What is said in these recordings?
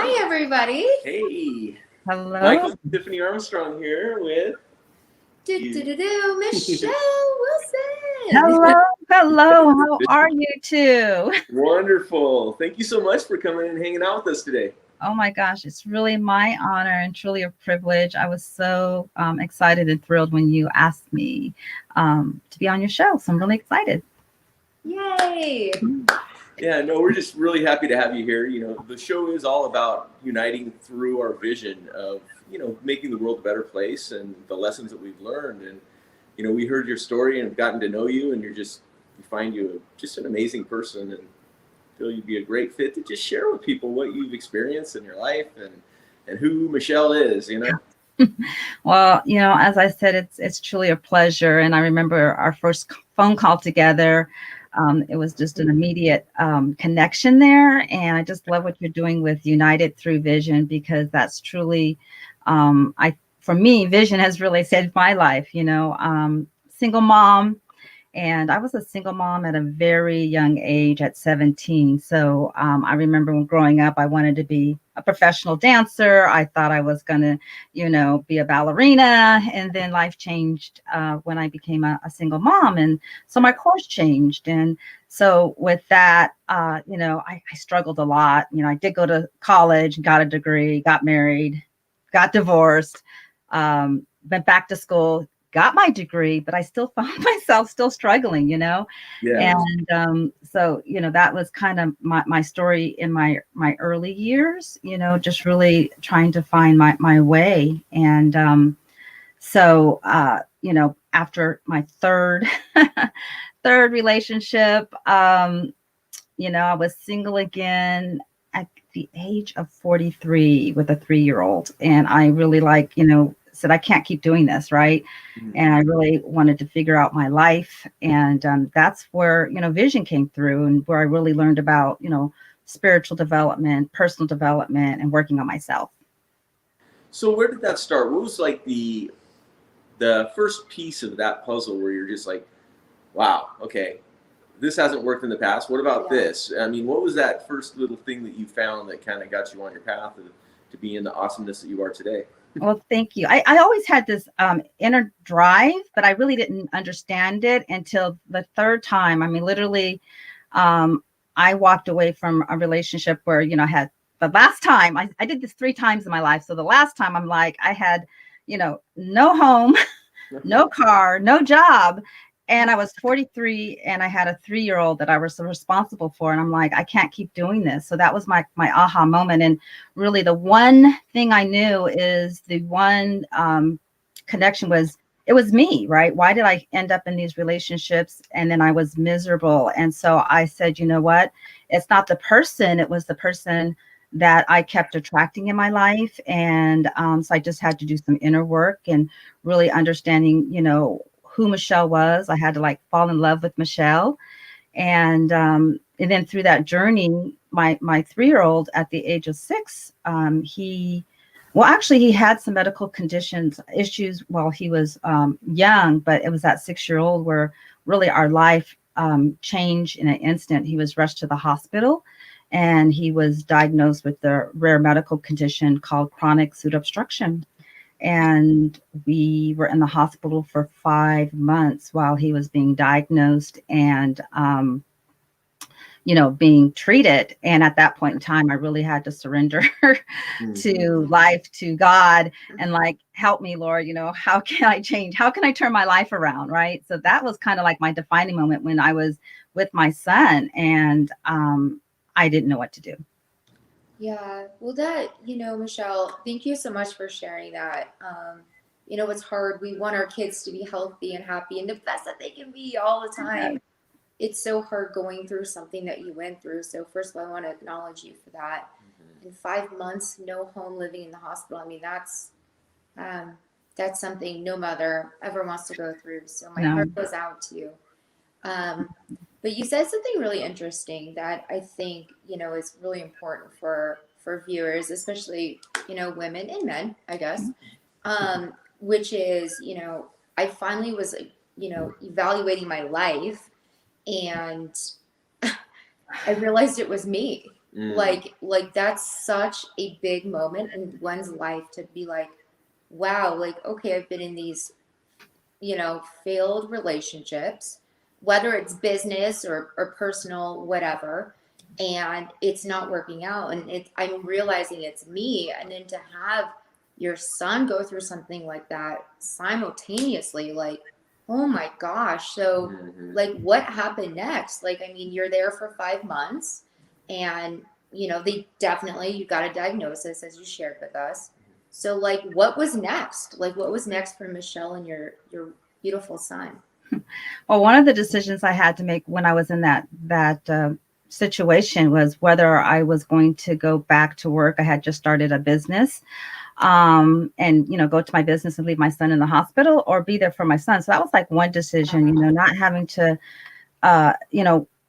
Hi, everybody. Hey. Hello. Micheal Tiffany Armstrong here with Michele Wilson. Hello. How are you two? Wonderful. Thank you so much for coming and hanging out with us today. Oh my gosh, it's really my honor and truly a privilege. I was so excited and thrilled when you asked me to be on your show. So I'm really excited. Yay. Yeah, no, we're just really happy to have you here. The show is all about uniting through our vision of, making the world a better place and the lessons that we've learned. And, we heard your story and have gotten to know you, and we find you just an amazing person and feel you'd be a great fit to just share with people what you've experienced in your life and who Michele is, Well, as I said, it's truly a pleasure. And I remember our first phone call together. It was just an immediate connection there. And I just love what you're doing with United Through Vision, because that's truly, for me, vision has really saved my life. Single mom. And I was a single mom at a very young age at 17. So I remember when growing up, I wanted to be a professional dancer. I thought I was going to, be a ballerina. And then life changed when I became a single mom. And so my course changed. And so with that, I struggled a lot. I did go to college, got a degree, got married, got divorced, went back to school, got my degree, but I still found myself still struggling, Yeah. And so, that was kind of my story in my early years, just really trying to find my way. And so, after my third relationship, I was single again at the age of 43 with a 3-year-old. And I really said, I can't keep doing this, right? Mm-hmm. And I really wanted to figure out my life. And that's where, vision came through, and where I really learned about, spiritual development, personal development, and working on myself. So where did that start? What was like the first piece of that puzzle where you're just like, wow, okay, this hasn't worked in the past. What about this? I mean, what was that first little thing that you found that kind of got you on your path to be in the awesomeness that you are today? Well, thank you. I always had this inner drive, but I really didn't understand it until the third time. I mean, literally, I walked away from a relationship where, I had the last time I did this 3 times in my life. So the last time I'm like, I had, no home, no car, no job. And I was 43 and I had a 3-year-old that I was responsible for. And I'm like, I can't keep doing this. So that was my aha moment. And really the one thing I knew is the one connection was, it was me, right? Why did I end up in these relationships? And then I was miserable. And so I said, you know what? It's not the person, it was the person that I kept attracting in my life. And so I just had to do some inner work and really understanding, who Michele was. I had to fall in love with Michele. And then through that journey, my 3-year-old at the age of 6, he had some medical issues while he was young, but it was that 6-year-old where really our life changed in an instant. He was rushed to the hospital and he was diagnosed with a rare medical condition called chronic pseudo obstruction. And we were in the hospital for 5 months while he was being diagnosed and, being treated. And at that point in time, I really had to surrender to life, to God, and help me, Lord, how can I change? How can I turn my life around? Right. So that was kind of like my defining moment when I was with my son, and I didn't know what to do. Yeah, well, Michele, thank you so much for sharing that. It's hard. We want our kids to be healthy and happy and the best that they can be all the time. It's so hard going through something that you went through. So first of all, I want to acknowledge you for that. In 5 months, no home, living in the hospital. I mean, that's something no mother ever wants to go through. So my heart goes out to you. But you said something really interesting that I think, is really important for viewers, especially, women and men, I guess, which is, I finally was, evaluating my life, and I realized it was me. Like that's such a big moment in one's life to be like, wow, like, okay, I've been in these, failed relationships, whether it's business or personal, whatever, and it's not working out. And I'm realizing it's me. And then to have your son go through something like that simultaneously, like, oh my gosh. So, like, what happened next? Like, I mean, you're there for 5 months, and, you got a diagnosis, as you shared with us. So, like, what was next? Like, what was next for Michele and your beautiful son? Well, one of the decisions I had to make when I was in that situation was whether I was going to go back to work. I had just started a business, and go to my business and leave my son in the hospital, or be there for my son. So that was like one decision. Not having to,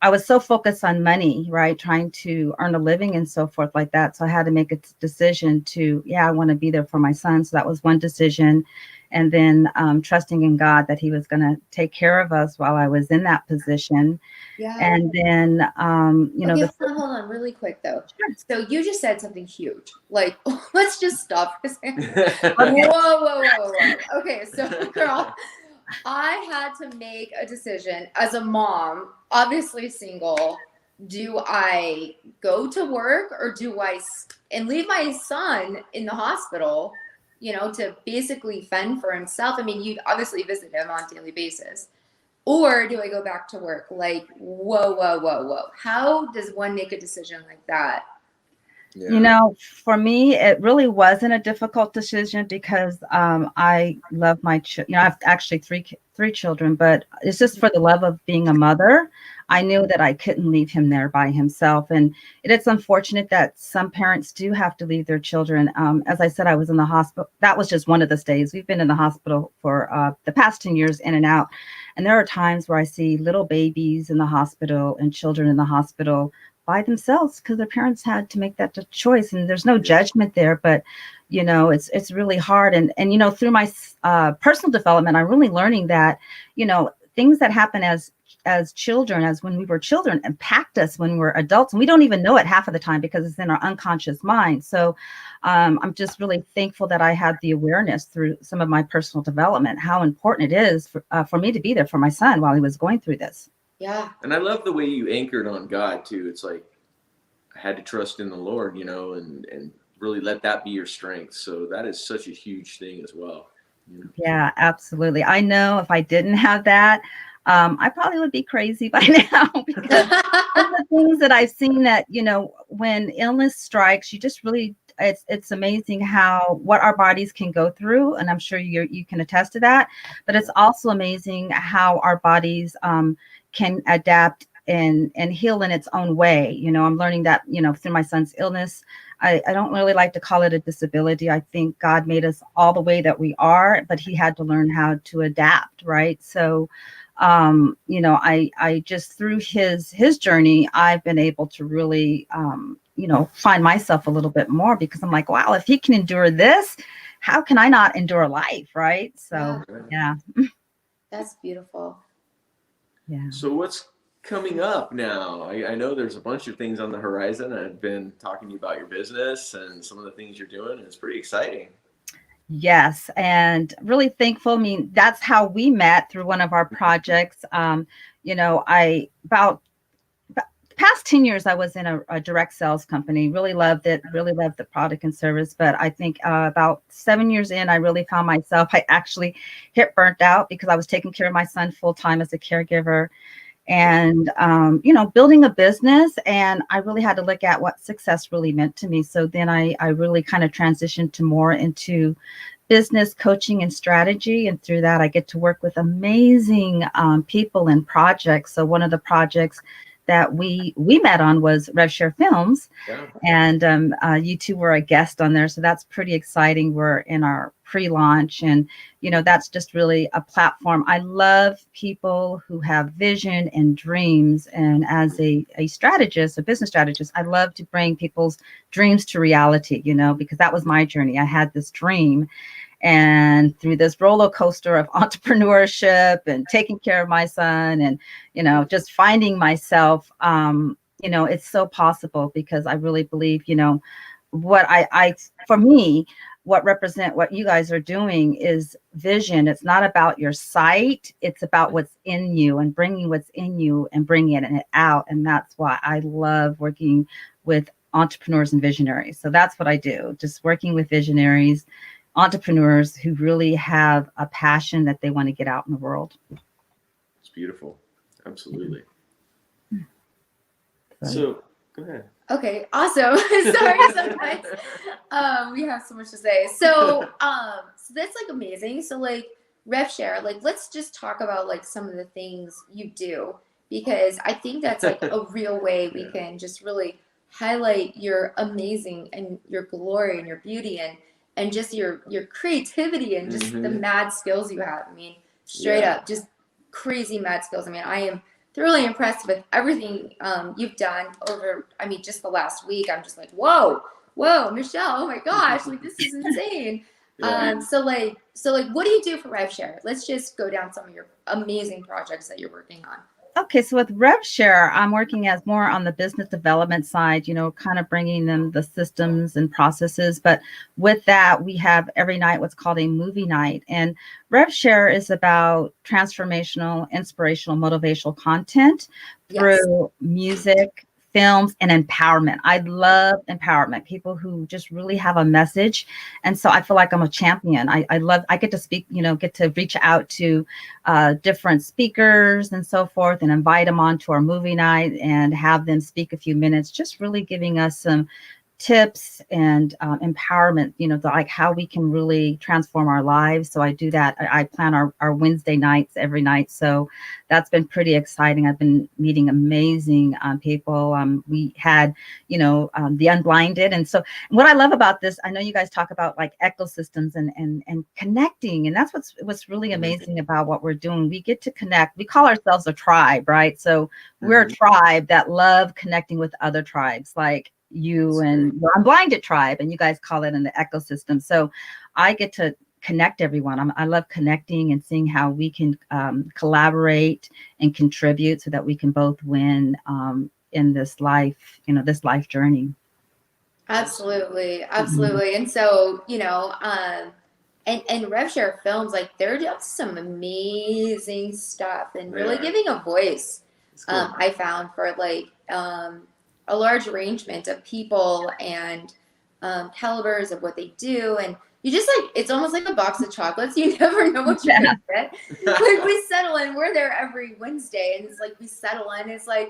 I was so focused on money, right? Trying to earn a living and so forth like that. So I had to make a decision to, I want to be there for my son. So that was one decision. And then trusting in God that he was going to take care of us while I was in that position. Yeah. And then, okay, hold on really quick though. Sure. So you just said something huge. Like, let's just stop for a second. Whoa. Okay, so girl, I had to make a decision as a mom, obviously single. Do I go to work, or do I and leave my son in the hospital, to basically fend for himself? I mean, you obviously visit him on a daily basis. Or do I go back to work? Like, whoa. How does one make a decision like that? Yeah. For me, it really wasn't a difficult decision because I love my I have actually three children, but it's just for the love of being a mother. I knew that I couldn't leave him there by himself. And it's unfortunate that some parents do have to leave their children. As I said, I was in the hospital. That was just one of the stays. We've been in the hospital for the past 10 years, in and out. And there are times where I see little babies in the hospital and children in the hospital by themselves because their parents had to make that choice. And there's no judgment there, but it's really hard. And through my personal development, I'm really learning that things that happen as children, as when we were children, impact us when we're adults, and we don't even know it half of the time because it's in our unconscious mind. So I'm just really thankful that I had the awareness through some of my personal development how important it is for me to be there for my son while he was going through this. Yeah. And I love the way you anchored on God too. It's like, I had to trust in the Lord, and really let that be your strength. So that is such a huge thing as well. Yeah, absolutely. I know if I didn't have that, I probably would be crazy by now because one of the things that I've seen that, when illness strikes, you just really, it's amazing what our bodies can go through. And I'm sure you can attest to that, but it's also amazing how our bodies can adapt and heal in its own way. I'm learning that, through my son's illness. I don't really like to call it a disability. I think God made us all the way that we are, but he had to learn how to adapt, right? So, I just, through his journey, I've been able to really, find myself a little bit more because I'm like, wow, if he can endure this, how can I not endure life, right? So, yeah. That's beautiful. Yeah. So what's coming up now? I know there's a bunch of things on the horizon. I've been talking to you about your business and some of the things you're doing. It's pretty exciting. Yes, and really thankful. I mean, that's how we met through one of our projects. About the past 10 years, I was in a direct sales company. Really loved it. Really loved the product and service. But I think about 7 years in, I really found myself. I actually hit burnt out because I was taking care of my son full time as a caregiver. And, building a business, and I really had to look at what success really meant to me. So then I really kind of transitioned to more into business coaching and strategy. And through that, I get to work with amazing people and projects. So one of the projects that we met on was RevShare Films. Yeah. And you two were a guest on there. So that's pretty exciting. We're in our pre-launch, and that's just really a platform. I love people who have vision and dreams. And as a strategist, a business strategist, I love to bring people's dreams to reality, because that was my journey. I had this dream. And through this roller coaster of entrepreneurship and taking care of my son and, just finding myself, it's so possible, because I really believe, what for me, what you guys are doing is vision. It's not about your sight. It's about what's in you, and bringing what's in you and bringing it out. And that's why I love working with entrepreneurs and visionaries. So that's what I do. Just working with visionaries, entrepreneurs who really have a passion that they want to get out in the world. It's beautiful. Absolutely. So go ahead. Okay, awesome. Sorry, sometimes we have so much to say. So that's like amazing. So like RevShare, like let's just talk about like some of the things you do, because I think that's like a real way we can just really highlight your amazing and your glory and your beauty and just your creativity and just the mad skills you have. I mean, straight up, just crazy mad skills. I mean, I am thoroughly impressed with everything you've done over, I mean, just the last week. I'm just like, whoa, Michele, oh my gosh, like this is insane. So like, what do you do for RevShare? Let's just go down some of your amazing projects that you're working on. Okay, so with RevShare, I'm working as more on the business development side, kind of bringing them the systems and processes. But with that, we have every night what's called a movie night. And RevShare is about transformational, inspirational, motivational content through music, films, and empowerment. I love empowerment, people who just really have a message. And so I feel like I'm a champion. I get to speak, get to reach out to different speakers and so forth, and invite them on to our movie night and have them speak a few minutes, just really giving us some tips and empowerment, like how we can really transform our lives. So I do that. I plan our Wednesday nights every night. So that's been pretty exciting. I've been meeting amazing people. We had, the unblinded. And so what I love about this, I know you guys talk about like ecosystems and connecting. And that's what's really amazing about what we're doing. We get to connect. We call ourselves a tribe, right? So we're a tribe that love connecting with other tribes, like you and your unblinded tribe, and you guys call it in the ecosystem. So I get to connect everyone. I love connecting and seeing how we can collaborate and contribute so that we can both win in this life, this life journey. Absolutely. And so, and RevShare Films, like they're doing some amazing stuff and really giving a voice. Cool. I found for like a large arrangement of people and calibers of what they do, and you just like, it's almost like a box of chocolates. You never know what you're gonna get. Like we settle in, we're there every Wednesday, and it's like we settle in, it's like,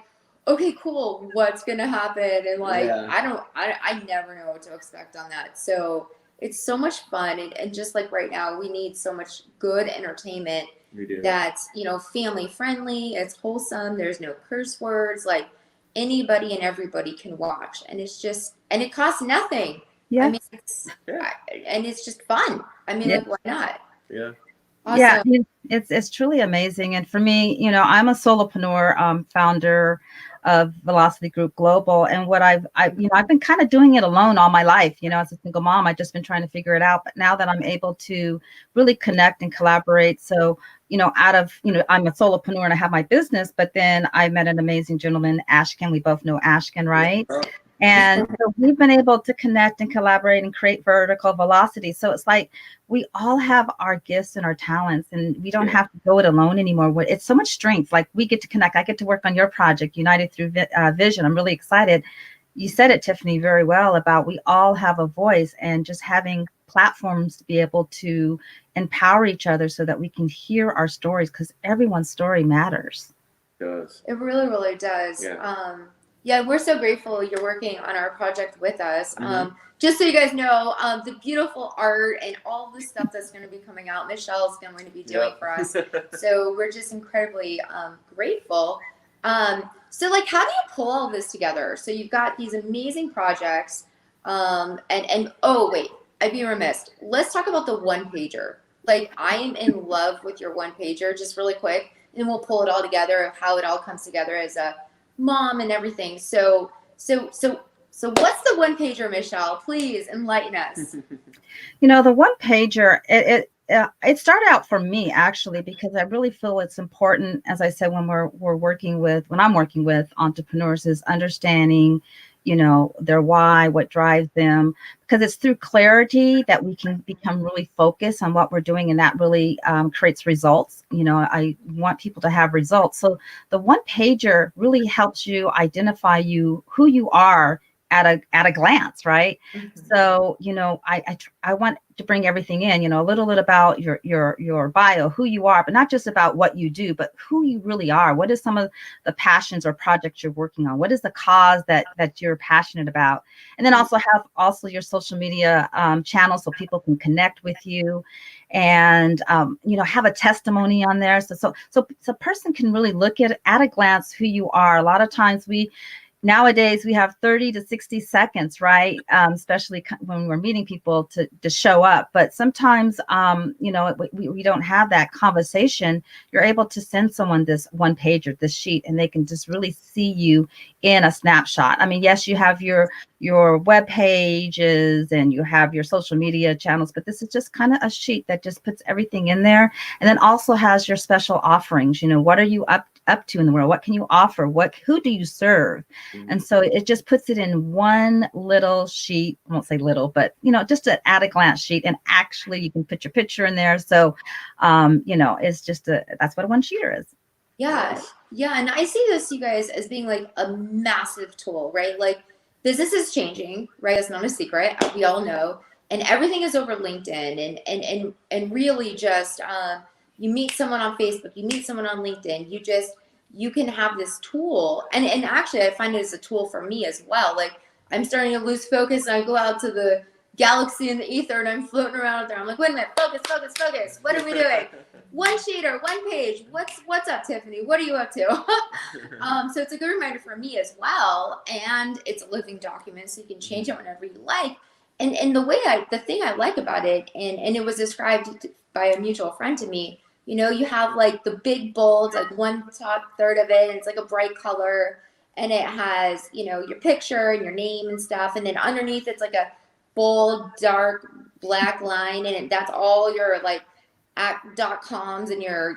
okay, cool, what's gonna happen? And like I never know what to expect on that. So it's so much fun, and just like right now, we need so much good entertainment that's family friendly, it's wholesome, there's no curse words, like anybody and everybody can watch, and it's just, and it costs nothing. I mean, and it's just fun. I mean, like, why not? Yeah. Awesome. Yeah, it's truly amazing. And for me, I'm a solopreneur, founder of Velocity Group Global. And what I've been kind of doing it alone all my life, as a single mom. I've just been trying to figure it out. But now that I'm able to really connect and collaborate, so I'm a solopreneur and I have my business, but then I met an amazing gentleman, Ashkan. We both know Ashkan, right? And so we've been able to connect and collaborate and create vertical velocity. So it's like we all have our gifts and our talents, and we don't have to go it alone anymore. It's so much strength. Like we get to connect. I get to work on your project, United Through Vision. I'm really excited. You said it, Tiffany, very well about we all have a voice, and just having platforms to be able to empower each other so that we can hear our stories, because everyone's story matters. It does. It really, really does. Yeah, we're so grateful you're working on our project with us. Just so you guys know, the beautiful art and all the stuff that's going to be coming out, Michele's going to be doing for us. So we're just incredibly grateful. So like, how do you pull all this together? So you've got these amazing projects, and oh wait, I'd be remiss. Let's talk about the one pager. Like, I am in love with your one pager. Just really quick, and we'll pull it all together of how it all comes together as a mom and everything. So what's the one pager, Michele? Please enlighten us. The one pager, it started out for me actually, because I really feel it's important, as I said, when I'm working with entrepreneurs, is understanding, their why, what drives them, because it's through clarity that we can become really focused on what we're doing, and that really creates results. I want people to have results. So the one pager really helps you identify who you are at a glance, right? Mhm. So, I want to bring everything in, a little bit about your bio, who you are, but not just about what you do, but who you really are. What is some of the passions or projects you're working on? What is the cause that you're passionate about? And then also have your social media channels so people can connect with you, and have a testimony on there. So a person can really look at a glance who you are. A lot of times nowadays we have 30 to 60 seconds, right? Especially when we're meeting people to show up. But sometimes, we don't have that conversation. You're able to send someone this one page or this sheet, and they can just really see you in a snapshot. I mean, yes, you have your web pages and you have your social media channels, but this is just kind of a sheet that just puts everything in there. And then also has your special offerings. What are you up to in the world? What can you offer? Who do you serve? And so it just puts it in one little sheet. I won't say little, but just an at a glance sheet. And actually you can put your picture in there. So it's just that's what a one sheeter is. Yeah. Yeah. And I see this, you guys, as being like a massive tool, right? Like business is changing, right? It's not a secret. We all know. And everything is over LinkedIn and really just you meet someone on Facebook, you meet someone on LinkedIn, you can have this tool. And actually I find it as a tool for me as well. Like I'm starting to lose focus and I go out to the galaxy in the ether and I'm floating around out there. I'm like, wait a minute, focus. What are we doing? One sheet or one page. What's up, Tiffany? What are you up to? So it's a good reminder for me as well. And it's a living document, so you can change it whenever you like. And the thing I like about it, and it was described by a mutual friend to me, you have like the big bold, like one top third of it, and it's like a bright color, and it has, your picture and your name and stuff. And then underneath it's like a bold, dark, black line, and that's all your like .coms and your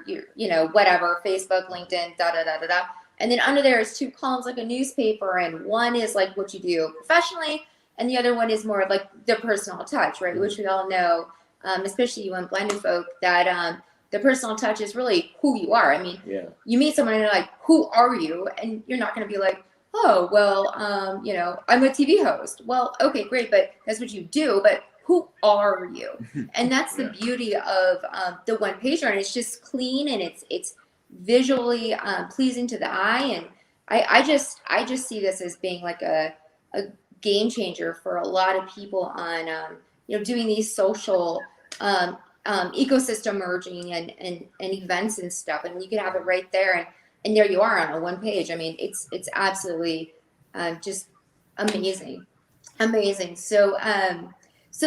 whatever, Facebook, LinkedIn, da da da da da. And then under there is two columns like a newspaper, and one is like what you do professionally, and the other one is more like the personal touch, right? Which we all know, especially you and blinded folk, that the personal touch is really who you are. I mean, you meet someone and you're like, who are you? And you're not going to be like, oh, well, I'm a TV host. Well, okay, great, but that's what you do. But who are you? And that's the beauty of the one pager, and it's just clean and it's visually pleasing to the eye. And I just see this as being like a game changer for a lot of people on doing these social ecosystem merging and events and stuff. And you can have it right there, and there you are on a one page. I mean, it's absolutely just amazing. So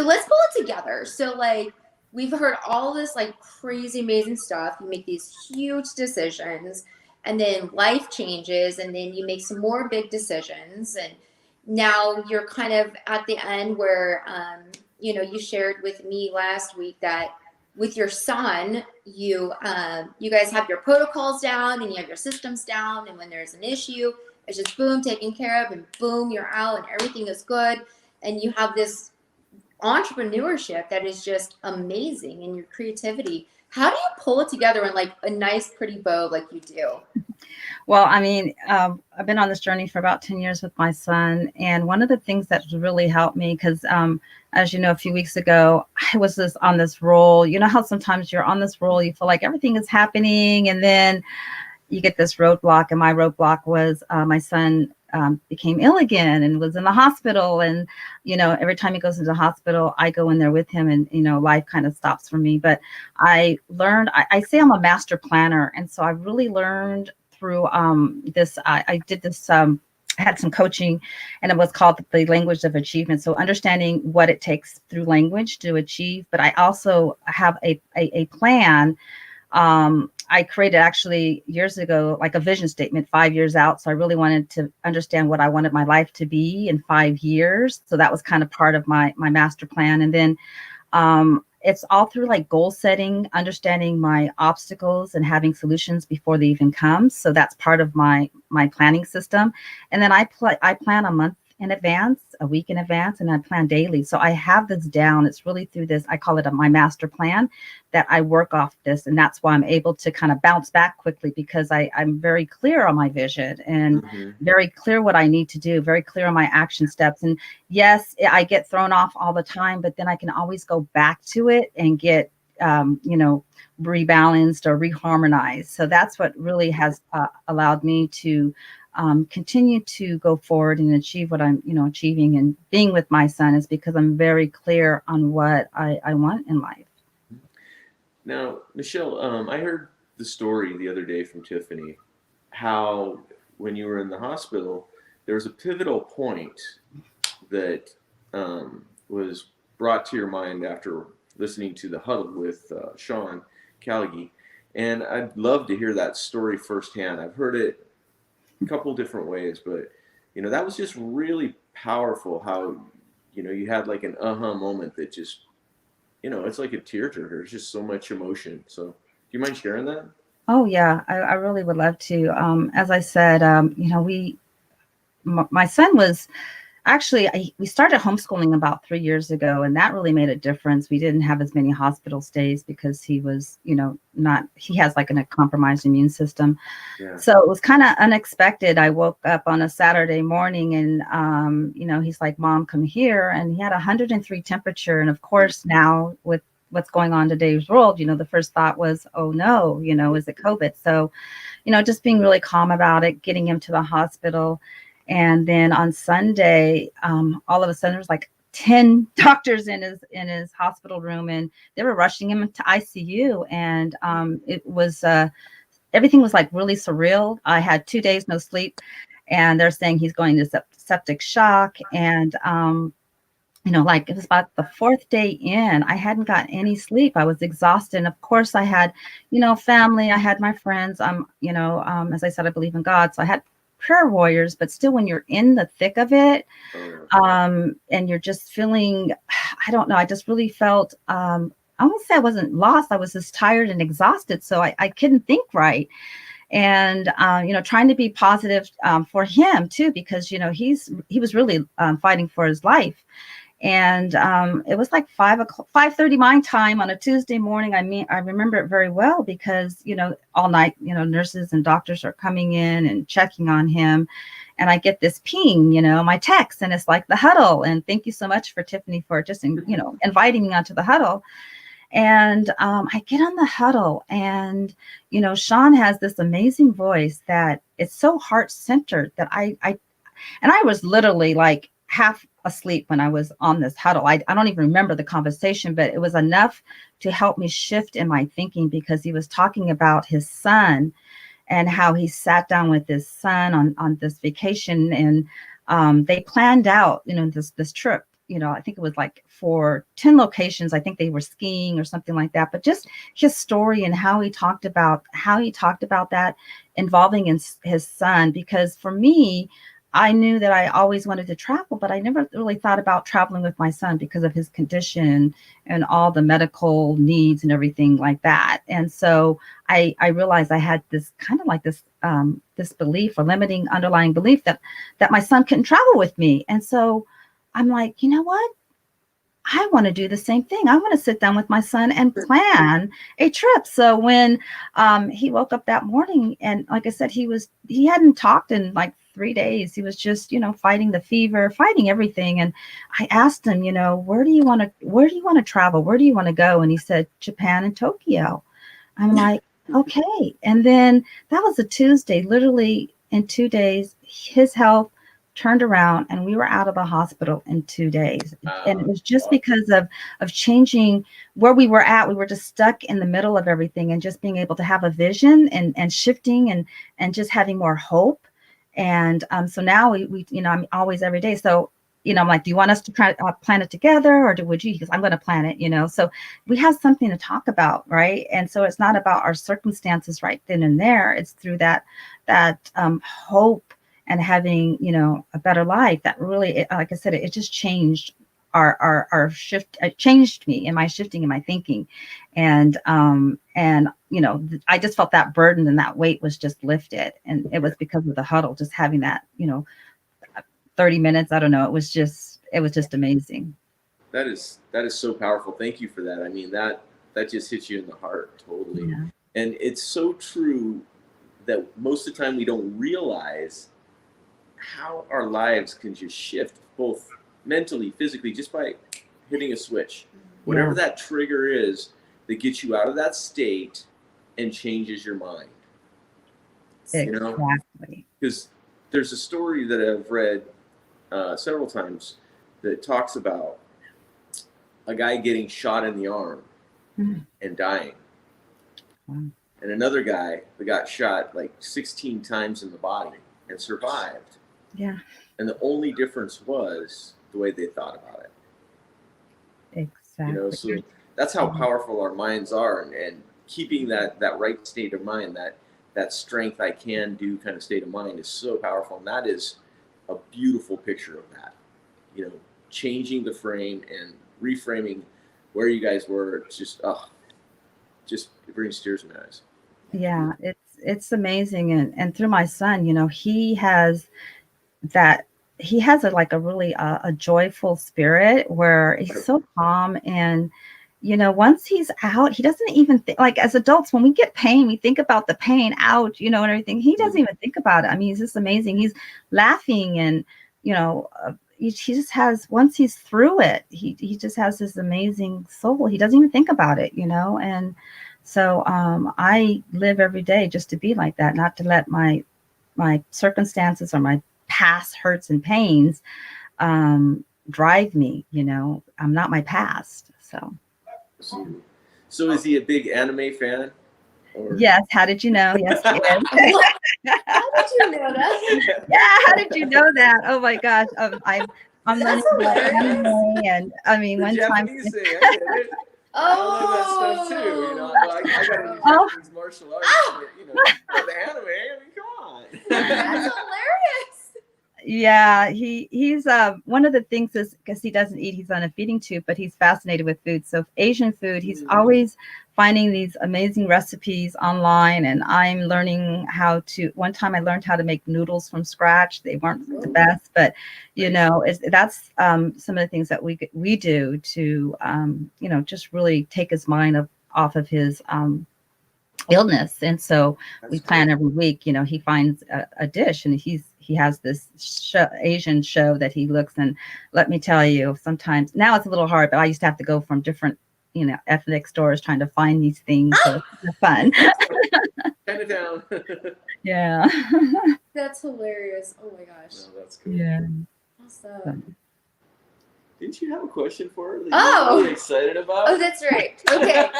let's pull it together. So like we've heard all this like crazy amazing stuff. You make these huge decisions, and then life changes, and then you make some more big decisions, and now you're kind of at the end where you shared with me last week that with your son, you guys have your protocols down and you have your systems down, and when there's an issue, it's just boom, taken care of, and boom, you're out and everything is good. And you have this entrepreneurship that is just amazing, and your creativity. How do you pull it together in like a nice, pretty bow like you do? Well, I mean, I've been on this journey for about 10 years with my son. And one of the things that really helped me, because as you know, a few weeks ago, I was on this roll. You know how sometimes you're on this roll, you feel like everything is happening, and then you get this roadblock. And my roadblock was my son became ill again and was in the hospital. And, every time he goes into the hospital, I go in there with him, and, life kind of stops for me. But I learned, I say I'm a master planner. And so I really learned through this, I did this, I had some coaching, and it was called the language of achievement. So understanding what it takes through language to achieve. But I also have a plan. I created actually years ago, like a vision statement 5 years out. So I really wanted to understand what I wanted my life to be in 5 years. So that was kind of part of my master plan. And then it's all through like goal setting, understanding my obstacles and having solutions before they even come. So that's part of my planning system. And then I plan a month in advance, a week in advance, and I plan daily. So I have this down. It's really through this, I call it my master plan, that I work off this. And that's why I'm able to kind of bounce back quickly, because I'm very clear on my vision and very clear what I need to do, very clear on my action steps. And yes, I get thrown off all the time, but then I can always go back to it and get, rebalanced or reharmonized. So that's what really has allowed me to continue to go forward and achieve what I'm, achieving and being with my son, is because I'm very clear on what I want in life. Now, Michele, I heard the story the other day from Tiffany, how when you were in the hospital, there was a pivotal point that was brought to your mind after listening to the huddle with Sean Callagy. And I'd love to hear that story firsthand. I've heard it a couple different ways, but that was just really powerful, how you had like an moment that just it's like a tearjerker. There's just so much emotion. So do you mind sharing that? Oh yeah, I really would love to. As I said, my son was actually, we started homeschooling about 3 years ago, and that really made a difference. We didn't have as many hospital stays because he was, he has like a compromised immune system. Yeah. So it was kind of unexpected. I woke up on a Saturday morning and, he's like, "Mom, come here." And he had 103 temperature. And of course, now with what's going on in today's world, the first thought was, oh no, is it COVID? So, just being really calm about it, getting him to the hospital. And then on Sunday, all of a sudden, there was like 10 doctors in his hospital room, and they were rushing him into ICU. And it was everything was like really surreal. I had 2 days no sleep, and they're saying he's going to septic shock. And like it was about the 4th day in, I hadn't gotten any sleep. I was exhausted. And of course, I had family. I had my friends. As I said, I believe in God, so I had prayer warriors, but still, when you're in the thick of it, and you're just feeling, I don't know, I just really felt, I won't say I wasn't lost. I was just tired and exhausted. So I couldn't think right. And, trying to be positive for him too, because, he was really fighting for his life. And it was like 5:30 my time on a Tuesday morning. I remember it very well because, all night, nurses and doctors are coming in and checking on him. And I get this ping, my text, and it's like the huddle. And thank you so much for Tiffany for just, inviting me onto the huddle. And I get on the huddle, and, Sean has this amazing voice that it's so heart-centered that I was literally like half asleep when I was on this huddle. I don't even remember the conversation, but it was enough to help me shift in my thinking, because he was talking about his son and how he sat down with his son on this vacation, and they planned out, this trip. I think it was like for 10 locations. I think they were skiing or something like that. But just his story and how he talked about that involving his son, because for me, I knew that I always wanted to travel, but I never really thought about traveling with my son because of his condition and all the medical needs and everything like that. And so I realized I had this kind of like this belief, or limiting underlying belief, that my son couldn't travel with me. And so I'm like, you know what? I want to do the same thing. I want to sit down with my son and plan a trip. So when he woke up that morning, and like I said, he hadn't talked in like 3 days. He was just, fighting the fever, fighting everything. And I asked him, where do you want to travel? Where do you want to go? And he said, Japan and Tokyo. I'm like, okay. And then that was a Tuesday. Literally in 2 days, his health turned around, and we were out of the hospital in 2 days. And it was just because of changing where we were at. We were just stuck in the middle of everything, and just being able to have a vision and shifting and just having more hope. And so now we I'm always every day. So, I'm like, do you want us to try plan it together, or would you? Because I'm going to plan it, So we have something to talk about, right? And so it's not about our circumstances right then and there. It's through that hope and having, a better life that really, like I said, it just changed are shift changed me in my shifting in my thinking, and I just felt that burden and that weight was just lifted, and it was because of the huddle, just having that 30 minutes. I don't know. It was just amazing. That is so powerful. Thank you for that. I mean, that just hits you in the heart totally. Yeah. And it's so true that most of the time we don't realize how our lives can just shift both mentally, physically, just by hitting a switch. Whatever that trigger is that gets you out of that state and changes your mind. Exactly. Because there's a story that I've read several times that talks about a guy getting shot in the arm and dying. Wow. And another guy that got shot like 16 times in the body and survived. Yeah. And the only difference was the way they thought about it. Exactly. So that's how powerful our minds are, and keeping that right state of mind, that strength, I can do kind of state of mind is so powerful. And that is a beautiful picture of that, changing the frame and reframing where you guys were. It's just it brings tears in my eyes. Yeah, it's amazing. And through my son, he has a really a joyful spirit where he's so calm. And once he's out, he doesn't even think, like, as adults, when we get pain, we think about the pain out, and everything. He doesn't even think about it. I mean, he's just amazing. He's laughing, and he just has, once he's through it, he just has this amazing soul. He doesn't even think about it, and so I live every day just to be like that, not to let my circumstances or my past hurts and pains drive me. I'm not my past. So is he a big anime fan? Or? Yes. How did you know? Yes, he is. How did you know that? Yeah. How did you know that? Oh my gosh. I'm learning about anime, and I mean, the one Japanese time. thing, I get it. I love that stuff too. I got into Japanese martial arts. The anime. I mean, come on. That's hilarious. Yeah, he's one of the things is, because he doesn't eat, he's on a feeding tube, but he's fascinated with food. So Asian food, he's always finding these amazing recipes online, and I'm learning one time I learned how to make noodles from scratch. They weren't the best, but that's some of the things that we do to just really take his mind off of his illness. And so we plan every week. He finds a dish, and he has this Asian show that he looks, and let me tell you, sometimes now it's a little hard, but I used to have to go from different ethnic stores trying to find these things. So it's fun. Kind of down. Yeah. That's hilarious. Oh my gosh. No, that's cool. Yeah. Awesome. Didn't you have a question for her that Oh! you're really excited about? Oh, that's right. Okay.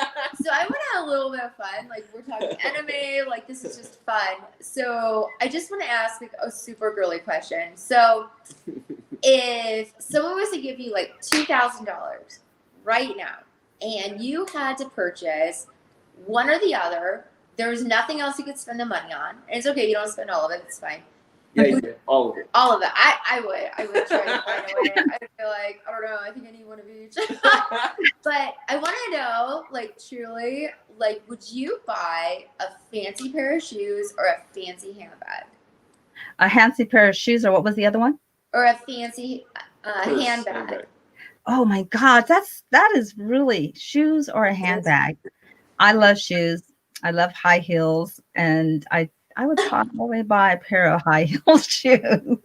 So I want to have a little bit of fun. Like, we're talking anime. Like, this is just fun. So I just want to ask like a super girly question. So if someone was to give you like $2,000 right now, and you had to purchase one or the other, there's nothing else you could spend the money on. And it's okay, you don't spend all of it. It's fine. Yeah, all of it. All of it. I would try to find a way. I feel like, I don't know, I think I need one of each. But I want to know, like, truly, like, would you buy a fancy pair of shoes or a fancy handbag? A fancy pair of shoes, or what was the other one? Or a fancy handbag. Oh my God, that is really shoes or a handbag. I love shoes. I love high heels, and I would probably buy a pair of high heel shoes.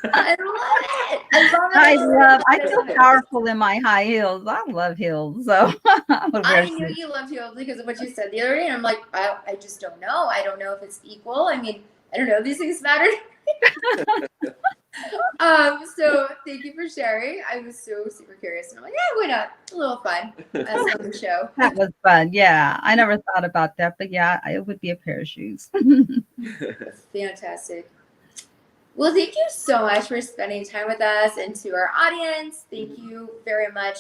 I love it. I feel powerful in my high heels. I love heels. So I knew you loved heels because of what you said the other day. And I'm like, I just don't know. I don't know if it's equal. I mean, I don't know. These things matter. So thank you for sharing. I was so super curious. And I'm like, yeah, why not? A little fun as on the show. That was fun. Yeah. I never thought about that, but yeah, it would be a pair of shoes. Fantastic. Well, thank you so much for spending time with us, and to our audience, thank you very much.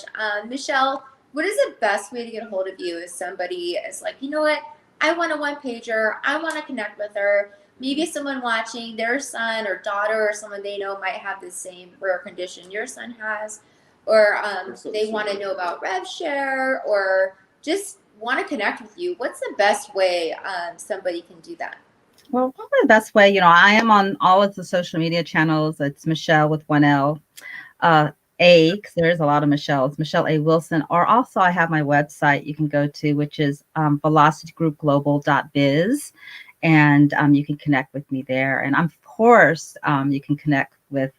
Michele, what is the best way to get a hold of you if somebody is like, you know what, I want a one-pager, I want to connect with her. Maybe someone watching, their son or daughter or someone they know might have the same rare condition your son has. or so they want to know about RevShare or just want to connect with you, what's the best way somebody can do that? Well, probably the best way, I am on all of the social media channels. It's Michele with one L. Because there is a lot of Michelles, Michele A. Wilson, or also I have my website you can go to, which is velocitygroupglobal.biz, and you can connect with me there. And of course, you can connect with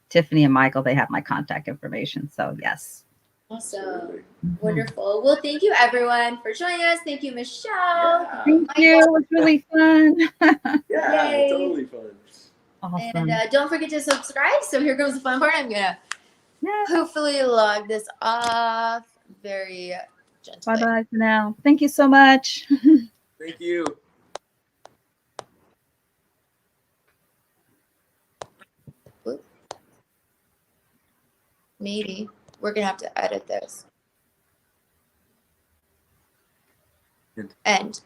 Tiffany and Michael. They have my contact information. So yes. Awesome. Absolutely. Wonderful. Well, thank you everyone for joining us. Thank you, Michele. Yeah. Thank you. It was really fun. Yeah, Yay. totally fun. Awesome. And don't forget to subscribe. So here goes the fun part. I'm gonna hopefully log this off very gently. Bye-bye for now. Thank you so much. Thank you. Maybe we're gonna have to edit this. End.